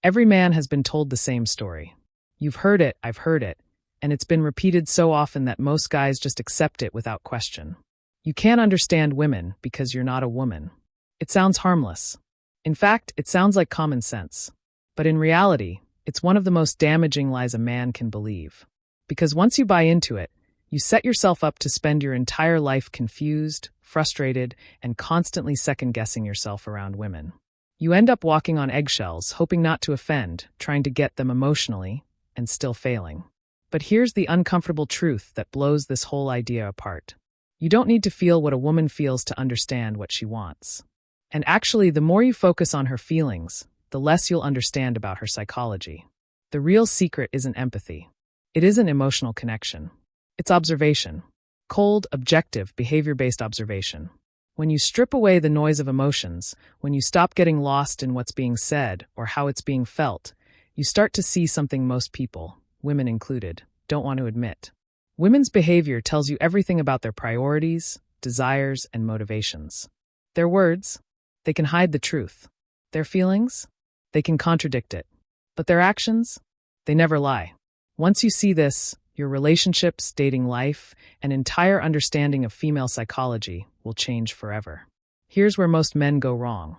Every man has been told the same story. You've heard it, I've heard it, and it's been repeated so often that most guys just accept it without question. You can't understand women because you're not a woman. It sounds harmless. In fact, it sounds like common sense. But in reality, it's one of the most damaging lies a man can believe. Because once you buy into it, you set yourself up to spend your entire life confused, frustrated, and constantly second-guessing yourself around women. You end up walking on eggshells, hoping not to offend, trying to get them emotionally, and still failing. But here's the uncomfortable truth that blows this whole idea apart. You don't need to feel what a woman feels to understand what she wants. And actually, the more you focus on her feelings, the less you'll understand about her psychology. The real secret isn't empathy. It isn't emotional connection. It's observation. Cold, objective, behavior-based observation. When you strip away the noise of emotions, when you stop getting lost in what's being said or how it's being felt, you start to see something most people, women included, don't want to admit. Women's behavior tells you everything about their priorities, desires, and motivations. Their words, they can hide the truth. Their feelings, they can contradict it. But their actions, they never lie. Once you see this, your relationships, dating life, and entire understanding of female psychology will change forever. Here's where most men go wrong.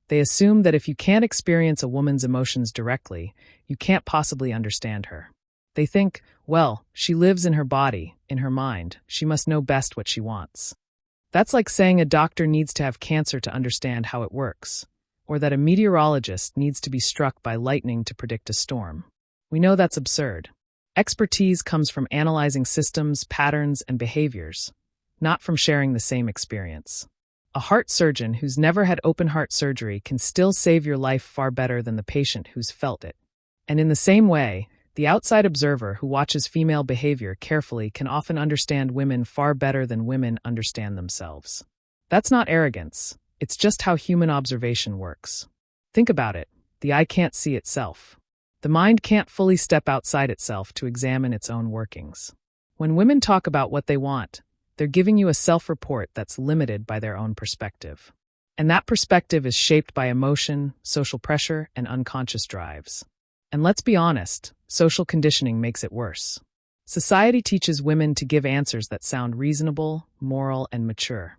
They assume that if you can't experience a woman's emotions directly, you can't possibly understand her. They think, well, she lives in her body, in her mind, she must know best what she wants. That's like saying a doctor needs to have cancer to understand how it works, or that a meteorologist needs to be struck by lightning to predict a storm. We know that's absurd. Expertise comes from analyzing systems, patterns, and behaviors, not from sharing the same experience. A heart surgeon who's never had open-heart surgery can still save your life far better than the patient who's felt it. And in the same way, the outside observer who watches female behavior carefully can often understand women far better than women understand themselves. That's not arrogance. It's just how human observation works. Think about it. The eye can't see itself. The mind can't fully step outside itself to examine its own workings. When women talk about what they want, they're giving you a self-report that's limited by their own perspective. And that perspective is shaped by emotion, social pressure, and unconscious drives. And let's be honest, social conditioning makes it worse. Society teaches women to give answers that sound reasonable, moral, and mature,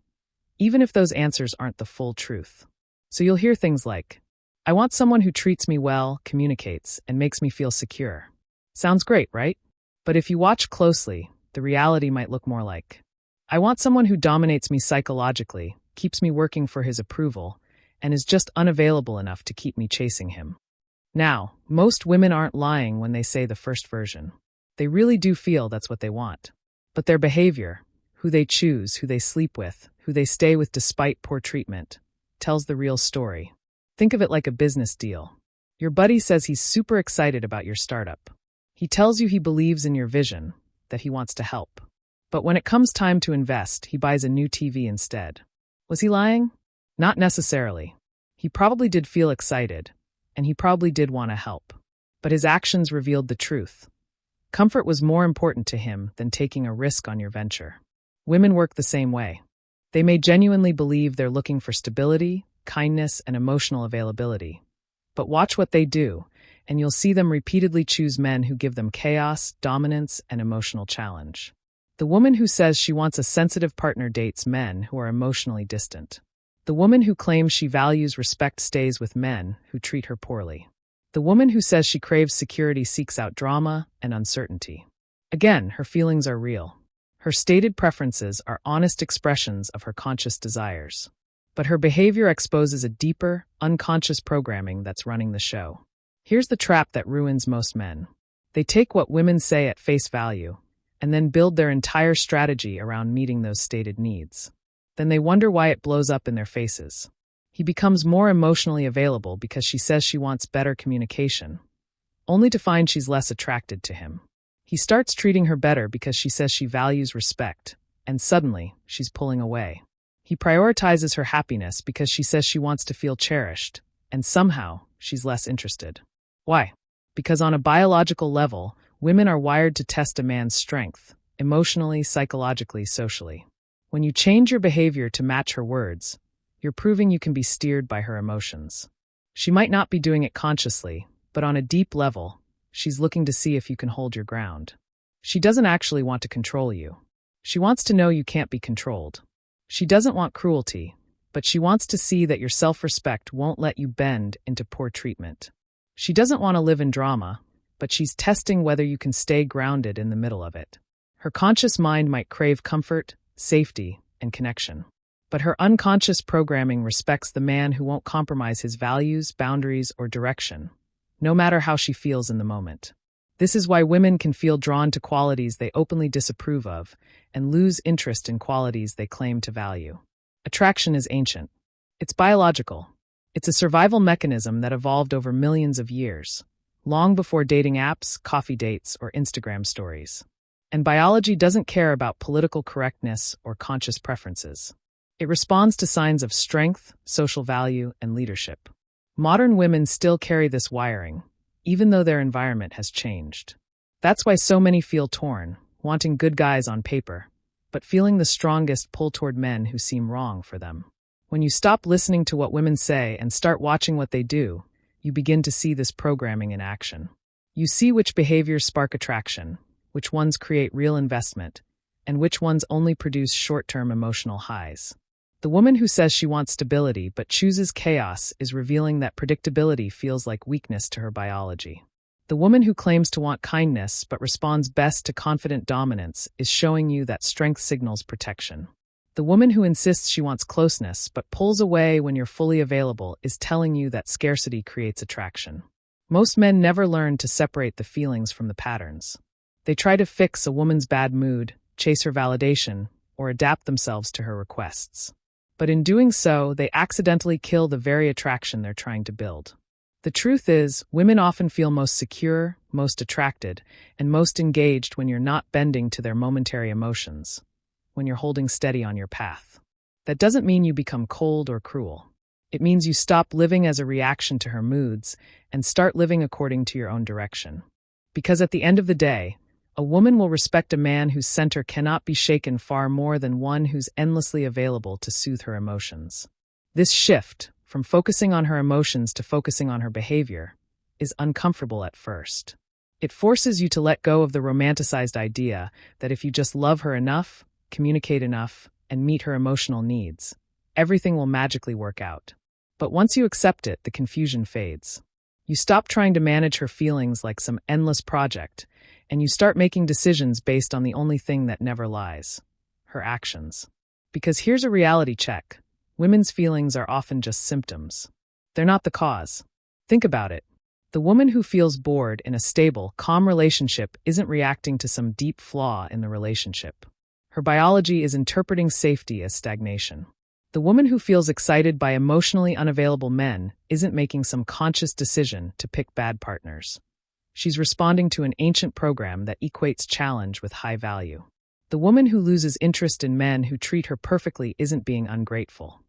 even if those answers aren't the full truth. So you'll hear things like, I want someone who treats me well, communicates, and makes me feel secure. Sounds great, right? But if you watch closely, the reality might look more like, I want someone who dominates me psychologically, keeps me working for his approval, and is just unavailable enough to keep me chasing him. Now, most women aren't lying when they say the first version. They really do feel that's what they want. But their behavior, who they choose, who they sleep with, who they stay with despite poor treatment, tells the real story. Think of it like a business deal. Your buddy says he's super excited about your startup. He tells you he believes in your vision, that he wants to help. But when it comes time to invest, he buys a new TV instead. Was he lying? Not necessarily. He probably did feel excited, and he probably did want to help. But his actions revealed the truth. Comfort was more important to him than taking a risk on your venture. Women work the same way. They may genuinely believe they're looking for stability, kindness, and emotional availability. But watch what they do, and you'll see them repeatedly choose men who give them chaos, dominance, and emotional challenge. The woman who says she wants a sensitive partner dates men who are emotionally distant. The woman who claims she values respect stays with men who treat her poorly. The woman who says she craves security seeks out drama and uncertainty. Again, her feelings are real. Her stated preferences are honest expressions of her conscious desires. But her behavior exposes a deeper, unconscious programming that's running the show. Here's the trap that ruins most men. They take what women say at face value, and then build their entire strategy around meeting those stated needs. Then they wonder why it blows up in their faces. He becomes more emotionally available because she says she wants better communication, only to find she's less attracted to him. He starts treating her better because she says she values respect, and suddenly, she's pulling away. He prioritizes her happiness because she says she wants to feel cherished, and somehow, she's less interested. Why? Because on a biological level, women are wired to test a man's strength, emotionally, psychologically, socially. When you change your behavior to match her words, you're proving you can be steered by her emotions. She might not be doing it consciously, But on a deep level, she's looking to see if you can hold your ground. She doesn't actually want to control you. She wants to know you can't be controlled. She doesn't want cruelty, but she wants to see that your self-respect won't let you bend into poor treatment. She doesn't want to live in drama, but she's testing whether you can stay grounded in the middle of it. Her conscious mind might crave comfort, safety, and connection. But her unconscious programming respects the man who won't compromise his values, boundaries, or direction, no matter how she feels in the moment. This is why women can feel drawn to qualities they openly disapprove of and lose interest in qualities they claim to value. Attraction is ancient. It's biological. It's a survival mechanism that evolved over millions of years, long before dating apps, coffee dates, or Instagram stories. And biology doesn't care about political correctness or conscious preferences. It responds to signs of strength, social value, and leadership. Modern women still carry this wiring, even though their environment has changed. That's why so many feel torn, wanting good guys on paper, but feeling the strongest pull toward men who seem wrong for them. When you stop listening to what women say and start watching what they do, you begin to see this programming in action. You see which behaviors spark attraction, which ones create real investment, and which ones only produce short-term emotional highs. The woman who says she wants stability but chooses chaos is revealing that predictability feels like weakness to her biology. The woman who claims to want kindness but responds best to confident dominance is showing you that strength signals protection. The woman who insists she wants closeness but pulls away when you're fully available is telling you that scarcity creates attraction. Most men never learn to separate the feelings from the patterns. They try to fix a woman's bad mood, chase her validation, or adapt themselves to her requests. But in doing so, they accidentally kill the very attraction they're trying to build. The truth is, women often feel most secure, most attracted, and most engaged when you're not bending to their momentary emotions, when you're holding steady on your path. That doesn't mean you become cold or cruel. It means you stop living as a reaction to her moods and start living according to your own direction. Because at the end of the day, a woman will respect a man whose center cannot be shaken far more than one who's endlessly available to soothe her emotions. This shift, from focusing on her emotions to focusing on her behavior, is uncomfortable at first. It forces you to let go of the romanticized idea that if you just love her enough, communicate enough, and meet her emotional needs, everything will magically work out. But once you accept it, the confusion fades. You stop trying to manage her feelings like some endless project, and you start making decisions based on the only thing that never lies: her actions. Because here's a reality check. Women's feelings are often just symptoms. They're not the cause. Think about it. The woman who feels bored in a stable, calm relationship isn't reacting to some deep flaw in the relationship. Her biology is interpreting safety as stagnation. The woman who feels excited by emotionally unavailable men isn't making some conscious decision to pick bad partners. She's responding to an ancient program that equates challenge with high value. The woman who loses interest in men who treat her perfectly isn't being ungrateful.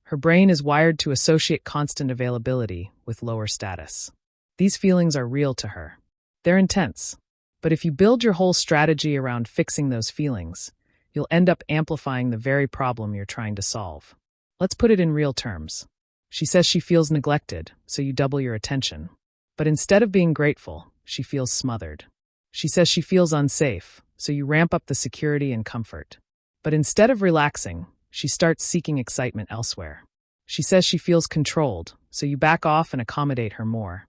Her brain is wired to associate constant availability with lower status. These feelings are real to her. They're intense. But if you build your whole strategy around fixing those feelings, you'll end up amplifying the very problem you're trying to solve. Let's put it in real terms. She says she feels neglected, so you double your attention. But instead of being grateful, she feels smothered. She says she feels unsafe, so you ramp up the security and comfort. But instead of relaxing, she starts seeking excitement elsewhere. She says she feels controlled, so you back off and accommodate her more.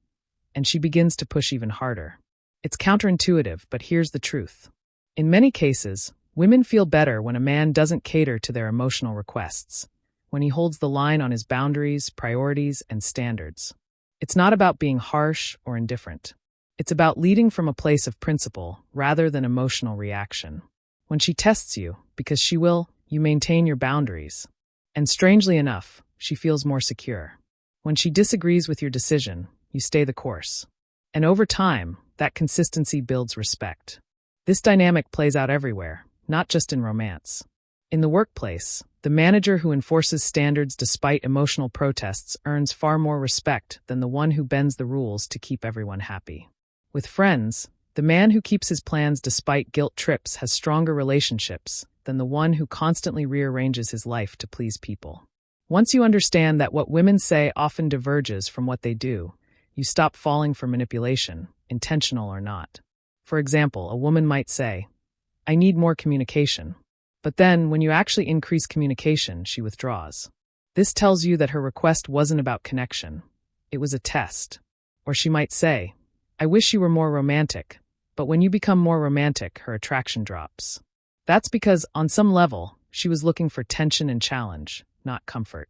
And she begins to push even harder. It's counterintuitive, but here's the truth. In many cases, women feel better when a man doesn't cater to their emotional requests, when he holds the line on his boundaries, priorities, and standards. It's not about being harsh or indifferent. It's about leading from a place of principle rather than emotional reaction. When she tests you, because she will, you maintain your boundaries. And strangely enough, she feels more secure. When she disagrees with your decision, you stay the course. And over time, that consistency builds respect. This dynamic plays out everywhere, not just in romance. In the workplace, the manager who enforces standards despite emotional protests earns far more respect than the one who bends the rules to keep everyone happy. With friends, the man who keeps his plans despite guilt trips has stronger relationships than the one who constantly rearranges his life to please people. Once you understand that what women say often diverges from what they do, You stop falling for manipulation, intentional or not. For example, a woman might say, "I need more communication." But then, when you actually increase communication, she withdraws. This tells you that her request wasn't about connection. It was a test. Or she might say, "I wish you were more romantic." But when you become more romantic, her attraction drops. That's because, on some level, she was looking for tension and challenge, not comfort.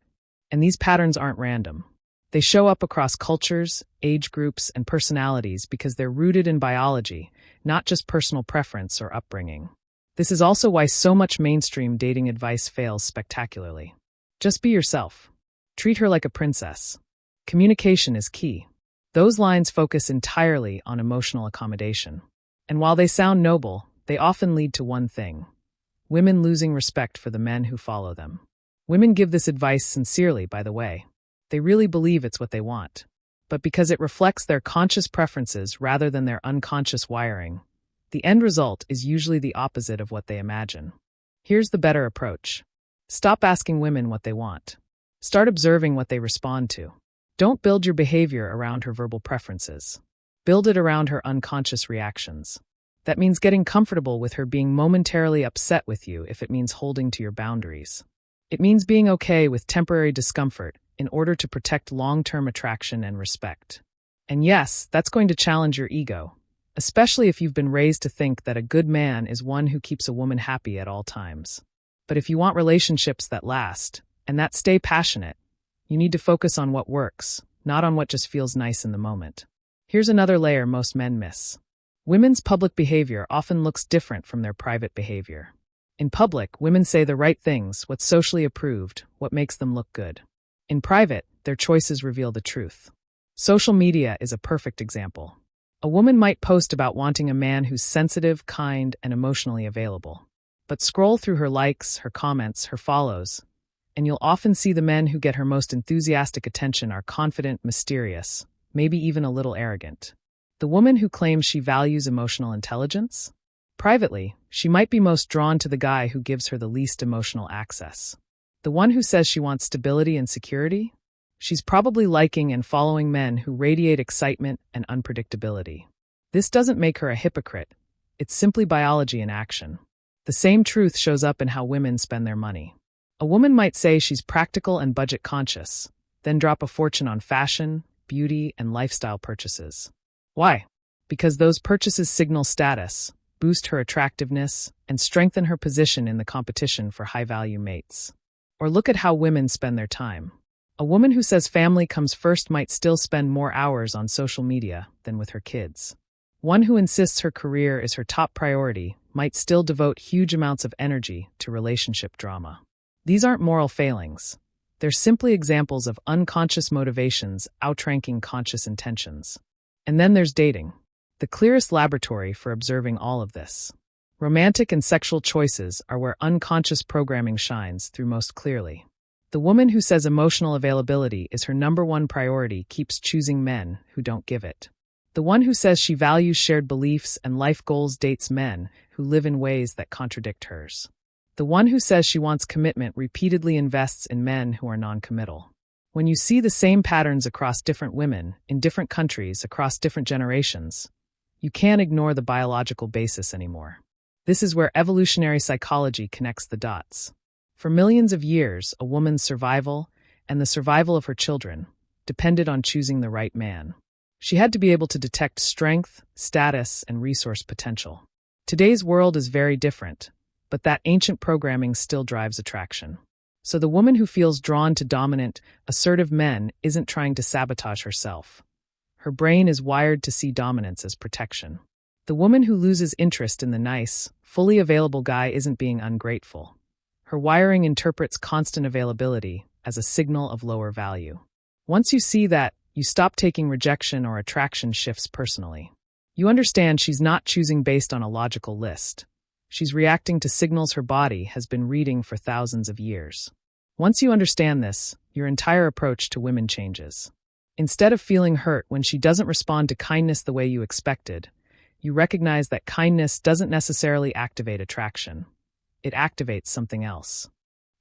And these patterns aren't random. They show up across cultures, age groups, and personalities because they're rooted in biology, not just personal preference or upbringing. This is also why so much mainstream dating advice fails spectacularly. Just be yourself. Treat her like a princess. Communication is key. Those lines focus entirely on emotional accommodation. And while they sound noble, they often lead to one thing: women losing respect for the men who follow them. Women give this advice sincerely, by the way. They really believe it's what they want. But because it reflects their conscious preferences rather than their unconscious wiring, the end result is usually the opposite of what they imagine. Here's the better approach. Stop asking women what they want. Start observing what they respond to. Don't build your behavior around her verbal preferences. Build it around her unconscious reactions. That means getting comfortable with her being momentarily upset with you if it means holding to your boundaries. It means being okay with temporary discomfort in order to protect long-term attraction and respect. And yes, that's going to challenge your ego, especially if you've been raised to think that a good man is one who keeps a woman happy at all times. But if you want relationships that last, and that stay passionate, you need to focus on what works, not on what just feels nice in the moment. Here's another layer most men miss. Women's public behavior often looks different from their private behavior. In public, women say the right things, what's socially approved, what makes them look good. In private, their choices reveal the truth. Social media is a perfect example. A woman might post about wanting a man who's sensitive, kind, and emotionally available. But scroll through her likes, her comments, her follows, and you'll often see the men who get her most enthusiastic attention are confident, mysterious, maybe even a little arrogant. The woman who claims she values emotional intelligence? Privately, she might be most drawn to the guy who gives her the least emotional access. The one who says she wants stability and security? She's probably liking and following men who radiate excitement and unpredictability. This doesn't make her a hypocrite. It's simply biology in action. The same truth shows up in how women spend their money. A woman might say she's practical and budget conscious, then drop a fortune on fashion, beauty, and lifestyle purchases. Why? Because those purchases signal status, boost her attractiveness, and strengthen her position in the competition for high-value mates. Or look at how women spend their time. A woman who says family comes first might still spend more hours on social media than with her kids. One who insists her career is her top priority might still devote huge amounts of energy to relationship drama. These aren't moral failings. They're simply examples of unconscious motivations outranking conscious intentions. And then there's dating, the clearest laboratory for observing all of this. Romantic and sexual choices are where unconscious programming shines through most clearly. The woman who says emotional availability is her number one priority keeps choosing men who don't give it. The one who says she values shared beliefs and life goals dates men who live in ways that contradict hers. The one who says she wants commitment repeatedly invests in men who are non-committal. When you see the same patterns across different women, in different countries, across different generations, you can't ignore the biological basis anymore. This is where evolutionary psychology connects the dots. For millions of years, a woman's survival and the survival of her children depended on choosing the right man. She had to be able to detect strength, status, and resource potential. Today's world is very different, but that ancient programming still drives attraction. So the woman who feels drawn to dominant, assertive men isn't trying to sabotage herself. Her brain is wired to see dominance as protection. The woman who loses interest in the nice, fully available guy isn't being ungrateful. Her wiring interprets constant availability as a signal of lower value. Once you see that, you stop taking rejection or attraction shifts personally. You understand she's not choosing based on a logical list. She's reacting to signals her body has been reading for thousands of years. Once you understand this, your entire approach to women changes. Instead of feeling hurt when she doesn't respond to kindness the way you expected, you recognize that kindness doesn't necessarily activate attraction. It activates something else.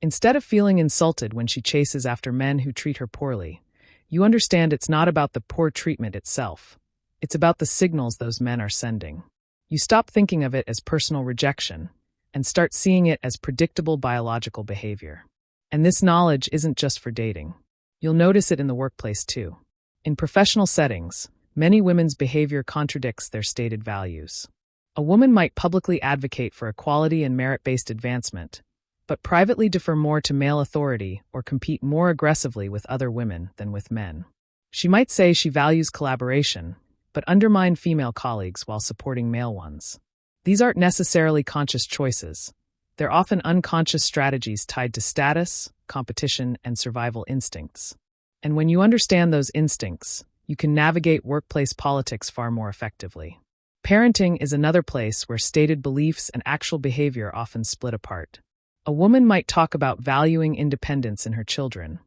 Instead of feeling insulted when she chases after men who treat her poorly, you understand it's not about the poor treatment itself. It's about the signals those men are sending. You stop thinking of it as personal rejection and start seeing it as predictable biological behavior. And this knowledge isn't just for dating. You'll notice it in the workplace too. In professional settings, many women's behavior contradicts their stated values. A woman might publicly advocate for equality and merit-based advancement, but privately defer more to male authority or compete more aggressively with other women than with men. She might say she values collaboration, but undermine female colleagues while supporting male ones. These aren't necessarily conscious choices. They're often unconscious strategies tied to status, competition, and survival instincts. And when you understand those instincts, you can navigate workplace politics far more effectively. Parenting is another place where stated beliefs and actual behavior often split apart. A woman might talk about valuing independence in her children,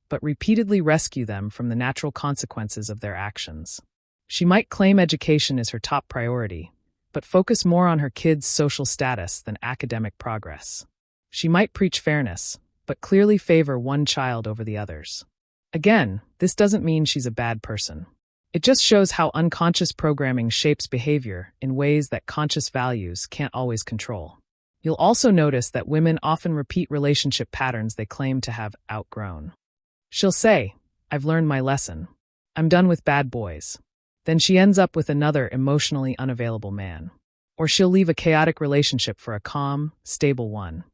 but repeatedly rescue them from the natural consequences of their actions. She might claim education is her top priority, but focus more on her kids' social status than academic progress. She might preach fairness, but clearly favor one child over the others. Again, this doesn't mean she's a bad person. It just shows how unconscious programming shapes behavior in ways that conscious values can't always control. You'll also notice that women often repeat relationship patterns they claim to have outgrown. She'll say, "I've learned my lesson. I'm done with bad boys." Then she ends up with another emotionally unavailable man. Or she'll leave a chaotic relationship for a calm, stable one.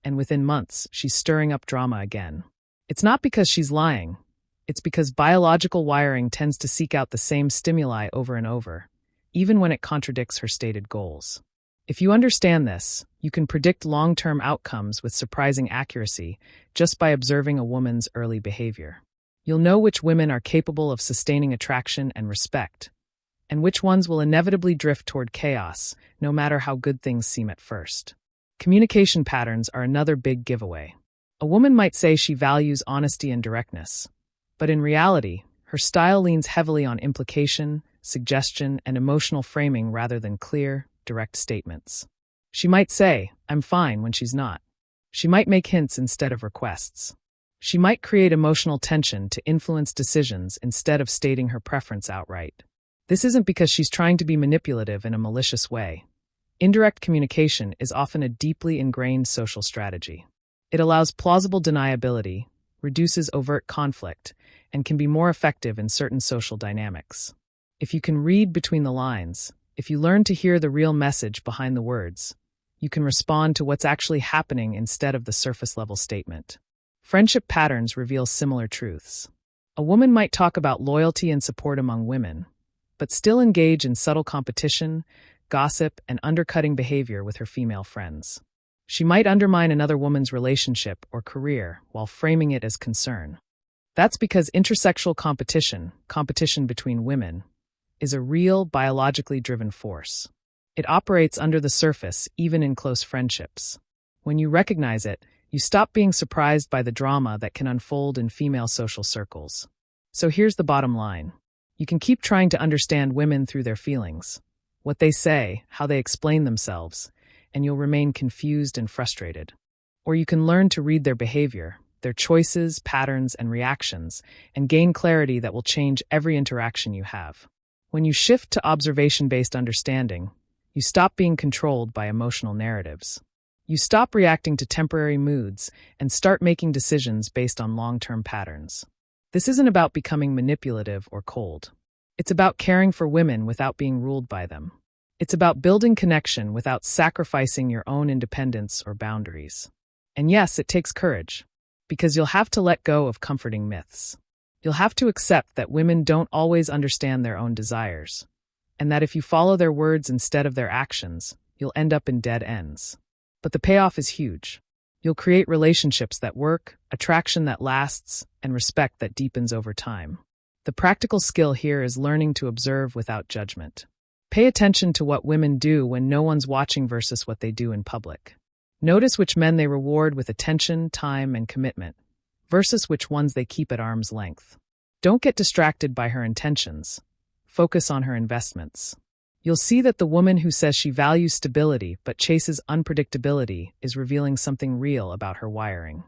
And within months, she's stirring up drama again. It's not because she's lying. It's because biological wiring tends to seek out the same stimuli over and over, even when it contradicts her stated goals. If you understand this, you can predict long-term outcomes with surprising accuracy just by observing a woman's early behavior. You'll know which women are capable of sustaining attraction and respect, and which ones will inevitably drift toward chaos, no matter how good things seem at first. Communication patterns are another big giveaway. A woman might say she values honesty and directness, but in reality, her style leans heavily on implication, suggestion, and emotional framing rather than clear, direct statements. She might say, "I'm fine," when she's not. She might make hints instead of requests. She might create emotional tension to influence decisions instead of stating her preference outright. This isn't because she's trying to be manipulative in a malicious way. Indirect communication is often a deeply ingrained social strategy. It allows plausible deniability, reduces overt conflict, and can be more effective in certain social dynamics. If you can read between the lines, if you learn to hear the real message behind the words, you can respond to what's actually happening instead of the surface-level statement. Friendship patterns reveal similar truths. A woman might talk about loyalty and support among women, but still engage in subtle competition, gossip, and undercutting behavior with her female friends. She might undermine another woman's relationship or career while framing it as concern. That's because intersexual competition between women, is a real, biologically driven force. It operates under the surface, even in close friendships. When you recognize it, you stop being surprised by the drama that can unfold in female social circles. So here's the bottom line. You can keep trying to understand women through their feelings, what they say, how they explain themselves, and you'll remain confused and frustrated. Or you can learn to read their behavior, their choices, patterns, and reactions, and gain clarity that will change every interaction you have. When you shift to observation-based understanding, you stop being controlled by emotional narratives. You stop reacting to temporary moods and start making decisions based on long-term patterns. This isn't about becoming manipulative or cold. It's about caring for women without being ruled by them. It's about building connection without sacrificing your own independence or boundaries. And yes, it takes courage, because you'll have to let go of comforting myths. You'll have to accept that women don't always understand their own desires, and that if you follow their words instead of their actions, you'll end up in dead ends. But the payoff is huge. You'll create relationships that work, attraction that lasts, and respect that deepens over time. The practical skill here is learning to observe without judgment. Pay attention to what women do when no one's watching versus what they do in public. Notice which men they reward with attention, time, and commitment, versus which ones they keep at arm's length. Don't get distracted by her intentions. Focus on her investments. You'll see that the woman who says she values stability but chases unpredictability is revealing something real about her wiring.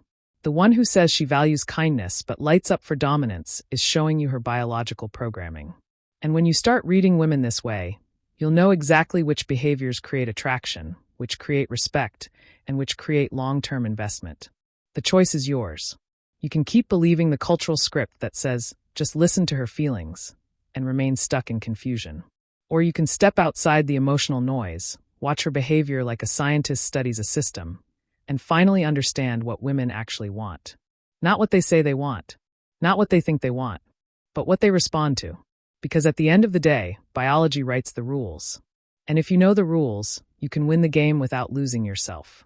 The one who says she values kindness but lights up for dominance is showing you her biological programming. And when you start reading women this way, you'll know exactly which behaviors create attraction, which create respect, and which create long-term investment. The choice is yours. You can keep believing the cultural script that says, just listen to her feelings, and remain stuck in confusion. Or you can step outside the emotional noise, watch her behavior like a scientist studies a system, and finally understand what women actually want. Not what they say they want, not what they think they want, but what they respond to. Because at the end of the day, biology writes the rules. And if you know the rules, you can win the game without losing yourself.